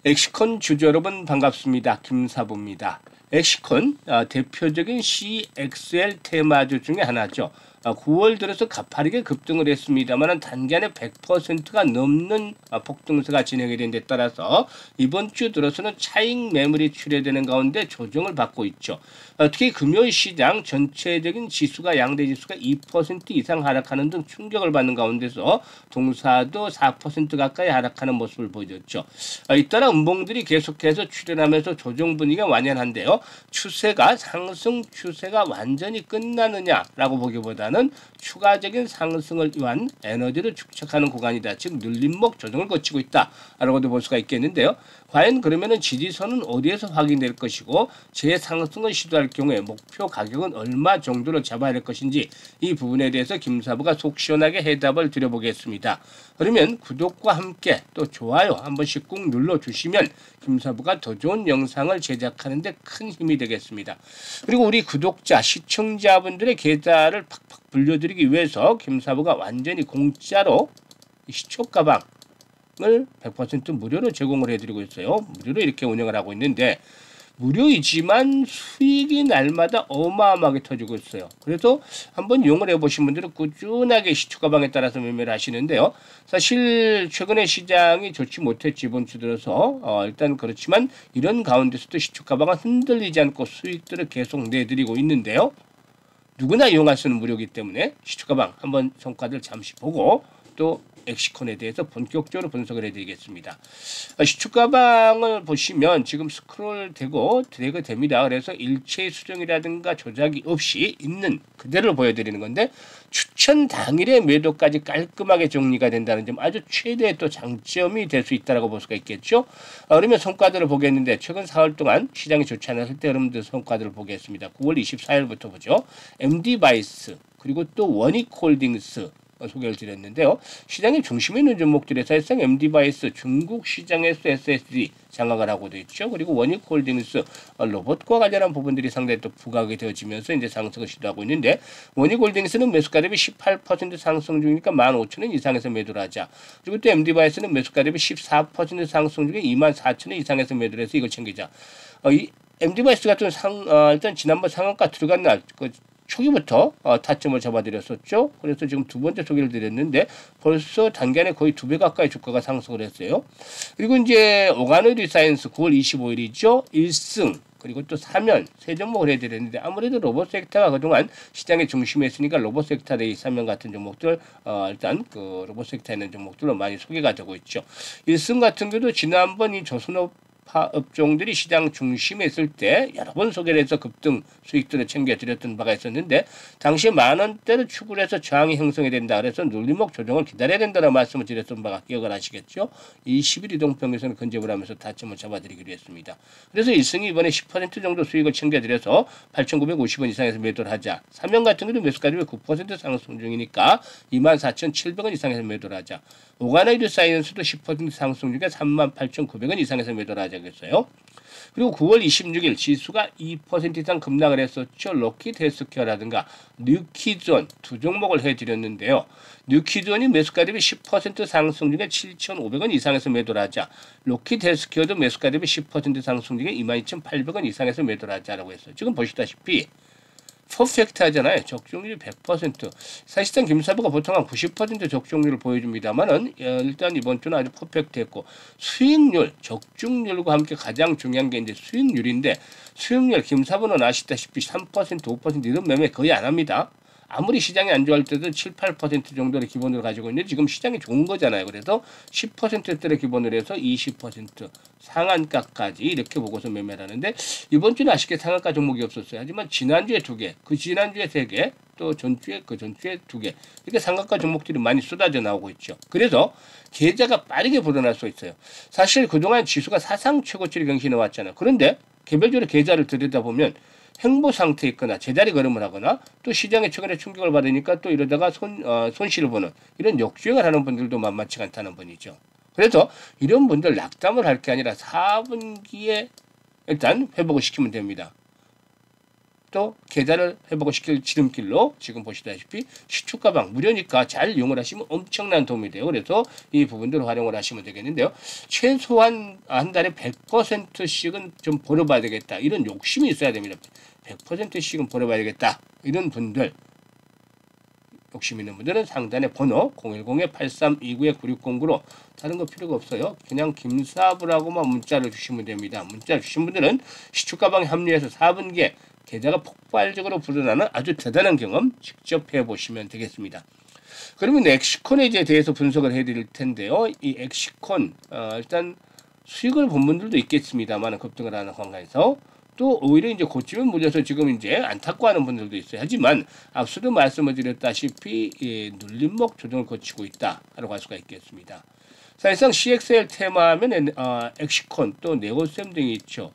엑시콘 주주 여러분 반갑습니다. 김사부입니다. 엑시콘 대표적인 CXL 테마주 중에 하나죠. 9월 들어서 가파르게 급등을 했습니다만 단기간에 100%가 넘는 폭등세가 진행이 된 데 따라서 이번 주 들어서는 차익 매물이 출회되는 가운데 조정을 받고 있죠. 특히 금요일 시장 전체적인 지수가 양대 지수가 2% 이상 하락하는 등 충격을 받는 가운데서 동사도 4% 가까이 하락하는 모습을 보여줬죠. 잇따라 음봉들이 계속해서 출현하면서 조정 분위기가 완연한데요. 추세가 상승 추세가 완전히 끝나느냐라고 보기보다는 추가적인 상승을 위한 에너지를 축적하는 구간이다. 즉 눌림목 조정을 거치고 있다라고도 볼 수가 있겠는데요. 과연 그러면은 지지선은 어디에서 확인될 것이고 재상승을 시도할 경우에 목표 가격은 얼마 정도로 잡아야 할 것인지 이 부분에 대해서 김사부가 속 시원하게 해답을 드려보겠습니다. 그러면 구독과 함께 또 좋아요 한 번씩 꾹 눌러주시면 김사부가 더 좋은 영상을 제작하는 데 큰 힘이 되겠습니다. 그리고 우리 구독자 시청자분들의 계좌를 팍팍 불려드리기 위해서 김사부가 완전히 공짜로 시초 가방을 100% 무료로 제공을 해드리고 있어요. 무료로 이렇게 운영을 하고 있는데 무료이지만 수익이 날마다 어마어마하게 터지고 있어요. 그래서 한번 이용을 해보신 분들은 꾸준하게 시초 가방에 따라서 매매를 하시는데요. 사실 최근에 시장이 좋지 못했지 이번 주 들어서 일단 그렇지만 이런 가운데서도 시초 가방은 흔들리지 않고 수익들을 계속 내드리고 있는데요. 누구나 이용할 수 있는 무료이기 때문에 시초 가방 한번 성과들 잠시 보고 또 엑시콘에 대해서 본격적으로 분석을 해드리겠습니다. 시초 가방을 보시면 지금 스크롤 되고 드래그 됩니다. 그래서 일체 수정이라든가 조작이 없이 있는 그대로 보여드리는 건데 추천 당일의 매도까지 깔끔하게 정리가 된다는 점 아주 최대의 또 장점이 될 수 있다고 볼 수가 있겠죠. 그러면 성과들을 보겠는데 최근 4월 동안 시장이 좋지 않았을 때 여러분들 성과들을 보겠습니다. 9월 24일부터 보죠. MD바이스 그리고 또 원익홀딩스 소개를 드렸는데요. 시장의 중심에 있는 종목들이 사실상 MD바이스 중국 시장에서 SSD 장악을 하고 있죠. 그리고 원익홀딩스 로봇과 관련한 부분들이 상당히 또 부각이 되어지면서 이제 상승을 시도하고 있는데 원익홀딩스는 매수가 대비 18% 상승 중이니까 15,000원 이상에서 매도를 하자. 그리고 또 MD바이스는 매수가 대비 14% 상승 중에 24,000원 이상에서 매도를 해서 이걸 챙기자. 이 MD바이스 같은 일단 지난번 상한가 들어간 날 초기부터 타점을 잡아드렸었죠. 그래서 지금 두 번째 소개를 드렸는데 벌써 단기간에 거의 2배 가까이 주가가 상승을 했어요. 그리고 이제 오가노리 사이언스 9월 25일이죠. 1승 그리고 또 3연 세 종목을 해드렸는데 아무래도 로봇 섹터가 그동안 시장의 중심에 있으니까 로봇 섹터 내 3연 같은 종목들 일단 그 로봇 섹터에 있는 종목들로 많이 소개가 되고 있죠. 1승 같은 경우도 지난번 이 조선업 업종들이 시장 중심에 있을 때 여러 번 소개를 해서 급등 수익들을 챙겨드렸던 바가 있었는데 당시에 만원대를 추구를 해서 저항이 형성이 된다. 그래서 눌림목 조정을 기다려야 된다는 말씀을 드렸던 바가 기억을 하시겠죠. 20일 이동평균선을 근접을 하면서 타점을 잡아드리기로 했습니다. 그래서 1승이 이번에 10% 정도 수익을 챙겨드려서 8,950원 이상에서 매도를 하자. 3연 같은 경우도 매수가율이 9% 상승 중이니까 24,700원 이상에서 매도를 하자. 오가노리 사이언스도 10% 상승 중에 38,900원 이상에서 매도를 하자. 겠어요. 그리고 9월 26일 지수가 2% 이상 급락을 했었죠. 로키드 헬스케어라든가 뉴키존 두 종목을 해드렸는데요. 뉴키존이 매수가 대비 10% 상승 중에 7,500원 이상에서 매도를 하자. 로키드 헬스케어도 매수가 대비 10% 상승 중에 22,800원 이상에서 매도를 하자라고 했어요. 지금 보시다시피 퍼펙트 하잖아요. 적중률이 100%. 사실상 김사부가 보통 한 90% 적중률을 보여줍니다만은 일단 이번 주는 아주 퍼펙트 했고 수익률, 적중률과 함께 가장 중요한 게 이제 수익률인데 수익률 김사부는 아시다시피 3%, 5% 이런 매매 거의 안 합니다. 아무리 시장이 안 좋을 때도 7, 8% 정도를 기본으로 가지고 있는데 지금 시장이 좋은 거잖아요. 그래서 10%대를 기본으로 해서 20% 상한가까지 이렇게 보고서 매매를 하는데 이번 주는 아쉽게 상한가 종목이 없었어요. 하지만 지난주에 2개, 그 지난주에 3개, 또 전주에 그 전주에 2개 이렇게 상한가 종목들이 많이 쏟아져 나오고 있죠. 그래서 계좌가 빠르게 불어날 수 있어요. 사실 그동안 지수가 사상 최고치를 경신해 왔잖아요. 그런데 개별적으로 계좌를 들여다보면 횡보 상태에 있거나 제자리 걸음을 하거나 또 시장에 최근에 충격을 받으니까 또 이러다가 손실을 보는 이런 역주행을 하는 분들도 만만치 않다는 분이죠. 그래서 이런 분들 낙담을 할 게 아니라 4분기에 일단 회복을 시키면 됩니다. 또 계좌를 회복을 시킬 지름길로 지금 보시다시피 시초가방 무료니까 잘 이용을 하시면 엄청난 도움이 돼요. 그래서 이 부분들을 활용을 하시면 되겠는데요. 최소한 한 달에 100%씩은 좀 벌어봐야 되겠다. 이런 욕심이 있어야 됩니다. 100%씩은 벌어봐야 되겠다. 이런 분들, 욕심 있는 분들은 상단에 번호 010-8329-9609로 다른 거 필요가 없어요. 그냥 김사부라고만 문자를 주시면 됩니다. 문자 주신 분들은 시초가방에 합류해서 4분기에 계좌가 폭발적으로 불어나는 아주 대단한 경험 직접 해보시면 되겠습니다. 그러면 엑시콘에 대해서 분석을 해드릴 텐데요. 이 엑시콘 일단 수익을 본 분들도 있겠습니다만 급등을 하는 상황에서 또 오히려 이제 고점을 물려서 지금 이제 안타까워하는 분들도 있어요. 하지만 앞서도 말씀을 드렸다시피 눌림목 조정을 거치고 있다라고 할 수가 있겠습니다. 사실상 CXL 테마하면 엑시콘 또 네오셈 등이 있죠.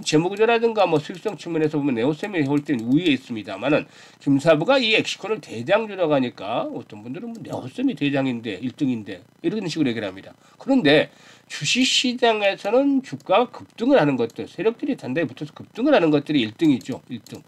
재무구조라든가 뭐 수익성 측면에서 보면 네오셈이 올 때는 우위에 있습니다만은 김사부가 이 엑시콘을 대장주라고 하니까 어떤 분들은 뭐 네오셈이 대장인데 1등인데 이런 식으로 얘기를 합니다. 그런데 주식시장에서는 주가가 급등을 하는 것들, 세력들이 단단히 붙어서 급등을 하는 것들이 1등이죠. 1등.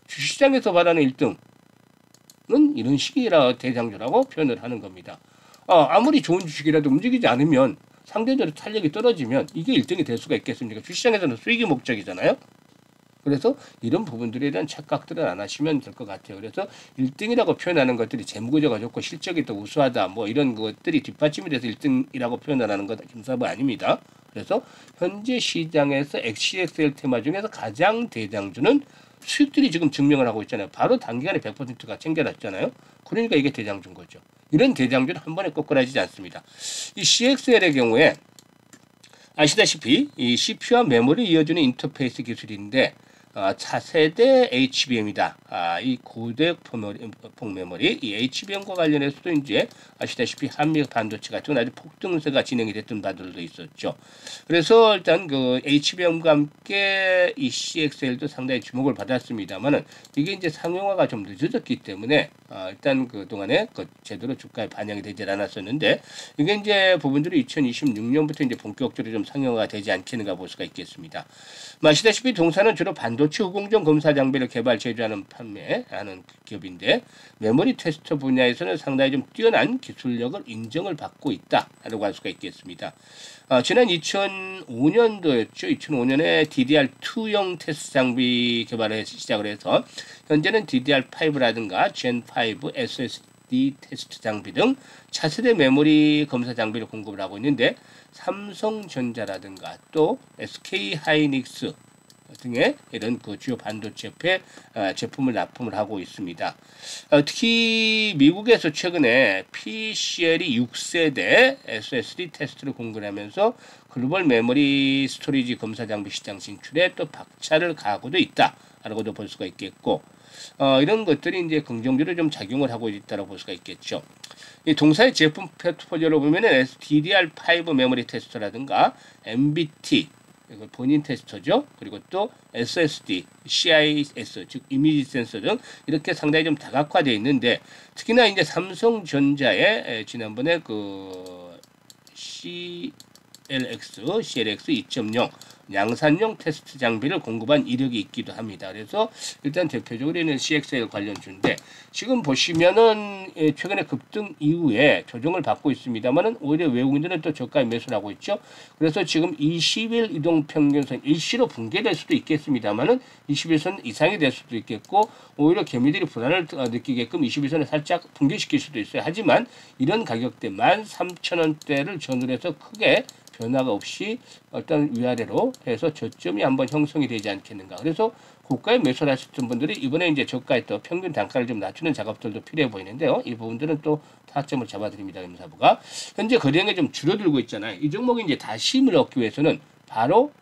주식시장에서 말하는 1등은 이런 식이라 대장주라고 표현을 하는 겁니다. 아무리 좋은 주식이라도 움직이지 않으면 상대적으로 탄력이 떨어지면 이게 1등이 될 수가 있겠습니까? 주시장에서는 수익이 목적이잖아요. 그래서 이런 부분들에 대한 착각들은 안 하시면 될 것 같아요. 그래서 1등이라고 표현하는 것들이 재무구조가 좋고 실적이 더 우수하다 뭐 이런 것들이 뒷받침이 돼서 1등이라고 표현을 하는 것 김사부 아닙니다. 그래서 현재 시장에서 XCXL 테마 중에서 가장 대장주는 수익들이 지금 증명을 하고 있잖아요. 바로 단기간에 100%가 챙겨놨잖아요. 그러니까 이게 대장주인 거죠. 이런 대장주는 한 번에 꼬꾸라지지 않습니다. 이 CXL의 경우에 아시다시피 이 CPU와 메모리 이어주는 인터페이스 기술인데 차세대 HBM이다. 이 고대 폭메모리 이 HBM과 관련해서도 이제 아시다시피 한미 반도체 같은 아주 폭등세가 진행이 됐던 바들도 있었죠. 그래서 일단 그 HBM과 함께 이 CXL도 상당히 주목을 받았습니다만은 이게 이제 상용화가 좀 늦어졌기 때문에 일단 그 동안에 제대로 주가에 반영이 되지 않았었는데 이게 이제 부분들이 2026년부터 이제 본격적으로 좀 상용화가 되지 않겠는가 볼 수가 있겠습니다. 아시다시피 동사는 주로 반도체 후공정 검사 장비를 개발, 제조하는 판매하는 기업인데 메모리 테스터 분야에서는 상당히 좀 뛰어난 기술력을 인정을 받고 있다라고 할 수가 있겠습니다. 지난 2005년도였죠. 2005년에 DDR2용 테스트 장비 개발을 시작을 해서 현재는 DDR5라든가 Gen5 SSD 테스트 장비 등 차세대 메모리 검사 장비를 공급을 하고 있는데 삼성전자라든가 또 SK하이닉스 등의 이런 그 주요 반도체에 제품을 납품을 하고 있습니다. 특히 미국에서 최근에 PCL이 6세대 SSD 테스트를 공급하면서 글로벌 메모리 스토리지 검사 장비 시장 진출에 또 박차를 가하고도 있다라고도 볼 수가 있겠고, 이런 것들이 이제 긍정적으로 좀 작용을 하고 있다고 볼 수가 있겠죠. 이 동사의 제품 포트폴리오로 보면은 DDR5 메모리 테스터라든가 MBT 본인 테스터죠. 그리고 또 SSD, CIS 즉 이미지 센서 등 이렇게 상당히 좀 다각화되어 있는데 특히나 이제 삼성전자의 지난번에 그 CLX 2.0 양산용 테스트 장비를 공급한 이력이 있기도 합니다. 그래서 일단 대표적으로는 CXL 관련주인데 지금 보시면은 최근에 급등 이후에 조정을 받고 있습니다만은 오히려 외국인들은 또 저가에 매수를 하고 있죠. 그래서 지금 20일 이동평균선 일시로 붕괴될 수도 있겠습니다만은 21선 이상이 될 수도 있겠고 오히려 개미들이 불안을 느끼게끔 21선을 살짝 붕괴시킬 수도 있어요. 하지만 이런 가격대 13,000원대를 전후로 해서 크게 변화가 없이 어떤 위아래로 해서 저점이 한번 형성이 되지 않겠는가. 그래서 고가에 매수를 하셨던 분들이 이번에 이제 저가에 또 평균 단가를 좀 낮추는 작업들도 필요해 보이는데요. 이 부분들은 또 타점을 잡아드립니다. 김사부가 현재 거래량이 좀 줄어들고 있잖아요. 이 종목이 이제 다시 힘을 얻기 위해서는 바로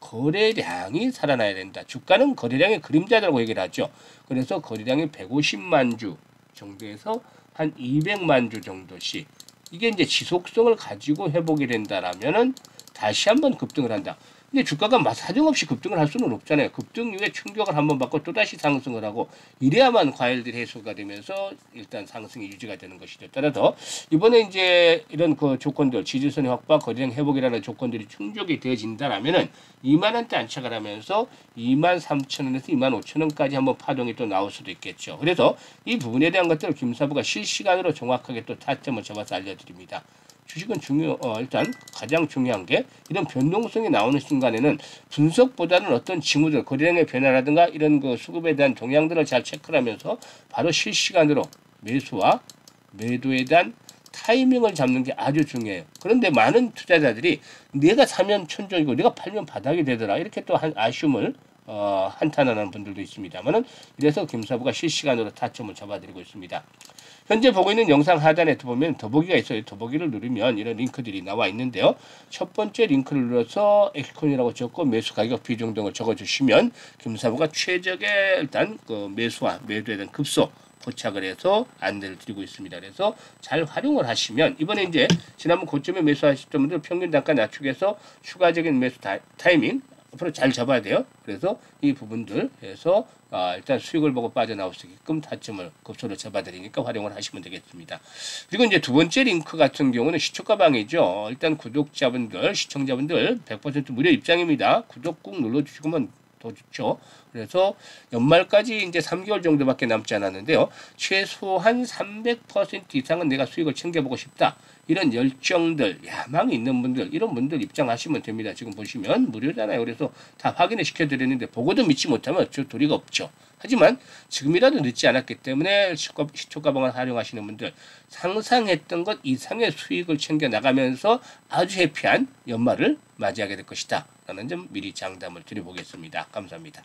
거래량이 살아나야 된다. 주가는 거래량의 그림자라고 얘기를 하죠. 그래서 거래량이 150만 주 정도에서 한 200만 주 정도씩 이게 이제 지속성을 가지고 회복이 된다라면은 다시 한번 급등을 한다. 근데 주가가 사정없이 급등을 할 수는 없잖아요. 급등 이후에 충격을 한번 받고 또다시 상승을 하고 이래야만 과열들이 해소가 되면서 일단 상승이 유지가 되는 것이죠. 따라서 이번에 이제 이런 그 조건들 지지선의 확보와 거래량 회복이라는 조건들이 충족이 되어진다라면은 2만 원대 안착을 하면서 23,000원에서 25,000원까지 한번 파동이 또 나올 수도 있겠죠. 그래서 이 부분에 대한 것들을 김사부가 실시간으로 정확하게 또 타점을 잡아서 알려드립니다. 주식은 일단 가장 중요한 게 이런 변동성이 나오는 순간에는 분석보다는 어떤 징후들, 거래량의 변화라든가 이런 그 수급에 대한 동향들을 잘 체크를 하면서 바로 실시간으로 매수와 매도에 대한 타이밍을 잡는 게 아주 중요해요. 그런데 많은 투자자들이 내가 사면 천정이고 내가 팔면 바닥이 되더라. 이렇게 또 아쉬움을 한탄하는 분들도 있습니다만은 이래서 김사부가 실시간으로 타점을 잡아드리고 있습니다. 현재 보고 있는 영상 하단에 보면 더보기가 있어요. 더보기를 누르면 이런 링크들이 나와 있는데요. 첫 번째 링크를 눌러서 엑스콘이라고 적고 매수 가격 비중 등을 적어주시면 김사부가 최적의 일단 그 매수와 매도에 대한 급소 포착을 해서 안내를 드리고 있습니다. 그래서 잘 활용을 하시면 이번에 이제 지난번 고점에 매수하셨던 분들 평균 단가 낮추기해서 추가적인 매수 타이밍 앞으로 잘 잡아야 돼요. 그래서 이 부분들 해서 일단 수익을 보고 빠져나올 수 있게끔 타점을 급소를 잡아드리니까 활용을 하시면 되겠습니다. 그리고 이제 두 번째 링크 같은 경우는 시초가 방이죠. 일단 구독자분들, 시청자분들 100% 무료 입장입니다. 구독 꾹 눌러주시면 더 좋죠. 그래서 연말까지 이제 3개월 정도밖에 남지 않았는데요. 최소한 300% 이상은 내가 수익을 챙겨보고 싶다. 이런 열정들, 야망이 있는 분들, 이런 분들 입장하시면 됩니다. 지금 보시면 무료잖아요. 그래서 다 확인을 시켜드렸는데 보고도 믿지 못하면 어쩔 도리가 없죠. 하지만 지금이라도 늦지 않았기 때문에 시초가방을 활용하시는 분들 상상했던 것 이상의 수익을 챙겨나가면서 아주 해피한 연말을 맞이하게 될 것이다. 라는 점 미리 장담을 드려보겠습니다. 감사합니다.